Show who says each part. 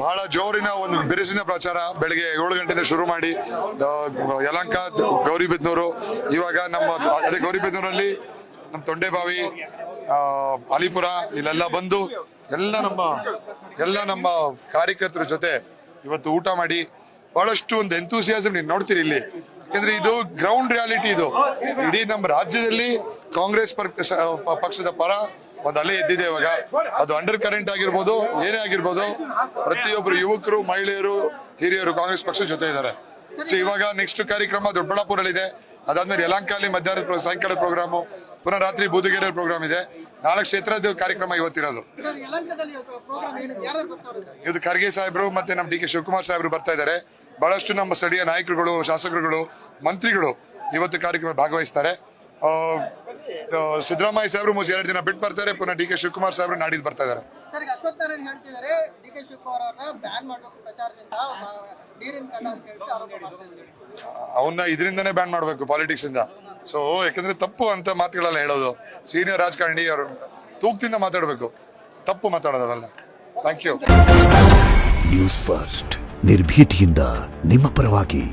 Speaker 1: ಬಹಳ ಜೋರಿನ ಒಂದು ಬಿರುಸಿನ ಪ್ರಚಾರ ಬೆಳಿಗ್ಗೆ 7 ಗಂಟೆಯಿಂದ ಶುರು ಮಾಡಿ ಯಲಹಂಕ, ಗೌರಿಬಿದನೂರು, ಇವಾಗ ನಮ್ಮ ಅದೇ ಗೌರಿಬಿದನೂರಲ್ಲಿ ನಮ್ಮ ತೊಂಡೆಬಾವಿ, ಅಲಿಪುರ ಇಲ್ಲೆಲ್ಲ ಬಂದು ಎಲ್ಲ ನಮ್ಮ ಕಾರ್ಯಕರ್ತರ ಜೊತೆ ಇವತ್ತು ಊಟ ಮಾಡಿ ಬಹಳಷ್ಟು ಒಂದು ಎಂತೂಸಿಯಾಸಮ್ ನೀವು ನೋಡ್ತೀರಿ ಇಲ್ಲಿ. ಯಾಕಂದ್ರೆ ಇದು ಗ್ರೌಂಡ್ ರಿಯಾಲಿಟಿ. ಇದು ಇಡೀ ನಮ್ಮ ರಾಜ್ಯದಲ್ಲಿ ಕಾಂಗ್ರೆಸ್ ಪಕ್ಷದ ಪರ ಒಂದು ಅಲೆ ಎದ್ದಿದೆ ಇವಾಗ. ಅದು ಅಂಡರ್ ಕರೆಂಟ್ ಆಗಿರ್ಬೋದು, ಏನೇ ಆಗಿರ್ಬೋದು, ಪ್ರತಿಯೊಬ್ಬರು ಯುವಕರು, ಮಹಿಳೆಯರು, ಹಿರಿಯರು ಕಾಂಗ್ರೆಸ್ ಪಕ್ಷದ ಜೊತೆ ಇದ್ದಾರೆ. ಸೊ ಇವಾಗ ನೆಕ್ಸ್ಟ್ ಕಾರ್ಯಕ್ರಮ ದೊಡ್ಡಬಳ್ಳಾಪುರಲ್ಲಿ, ಅದಾದ್ಮೇಲೆ ಯಲಹಂಕಲ್ಲಿ ಮಧ್ಯಾಹ್ನದ ಸಾಯಂಕಾಲದ ಪ್ರೋಗ್ರಾಮು, ಪುನಃ ರಾತ್ರಿ ಬೂದಿಗೆರೆ ಪ್ರೋಗ್ರಾಮ್ ಇದೆ. 4 ಕ್ಷೇತ್ರದ ಕಾರ್ಯಕ್ರಮ ಇವತ್ತಿರೋದು. ಇದು ಖರ್ಗೆ ಸಾಹೇಬ್ರು ಮತ್ತೆ ನಮ್ಮ DK ಶಿವಕುಮಾರ್ ಸಾಹೇಬ್ರು ಬರ್ತಾ ಇದ್ದಾರೆ. ಬಹಳಷ್ಟು ನಮ್ಮ ಸ್ಥಳೀಯ ನಾಯಕರುಗಳು, ಶಾಸಕರುಗಳು, ಮಂತ್ರಿಗಳು ಇವತ್ತು ಕಾರ್ಯಕ್ರಮ ಭಾಗವಹಿಸ್ತಾರೆ. ಸಿದ್ದರಾಮಯ್ಯ ಸಾಹೇಬ್ರು 2 ದಿನ ಬಿಟ್ಟು ಬರ್ತಾರೆ. ಪುನಃ DK ಶಿವಕುಮಾರ್ ಸಾಹೇಬ್ರು ನಾಡಿದ್ದು ಬರ್ತಾ ಇದ್ದಾರೆ. ಅವನ್ನ ಇದರಿಂದನೇ ಬ್ಯಾನ್ ಮಾಡ್ಬೇಕು, ಪಾಲಿಟಿಕ್ಸ್ ಇಂದ. ಸೊ ಯಾಕಂದ್ರೆ ತಪ್ಪು ಅಂತ ಮಾತುಗಳೆಲ್ಲ ಹೇಳೋದು, ಸೀನಿಯರ್ ರಾಜಕಾರಣಿ ಅವರು ತೂಕದಿಂದ ಮಾತಾಡಬೇಕು, ತಪ್ಪು ಮಾತಾಡೋದಲ್ಲ. Thank you.
Speaker 2: ನ್ಯೂಸ್ ಫಸ್ಟ್, ನಿರ್ಭೀತಿಯಿಂದ ನಿಮ್ಮ ಪರವಾಗಿ.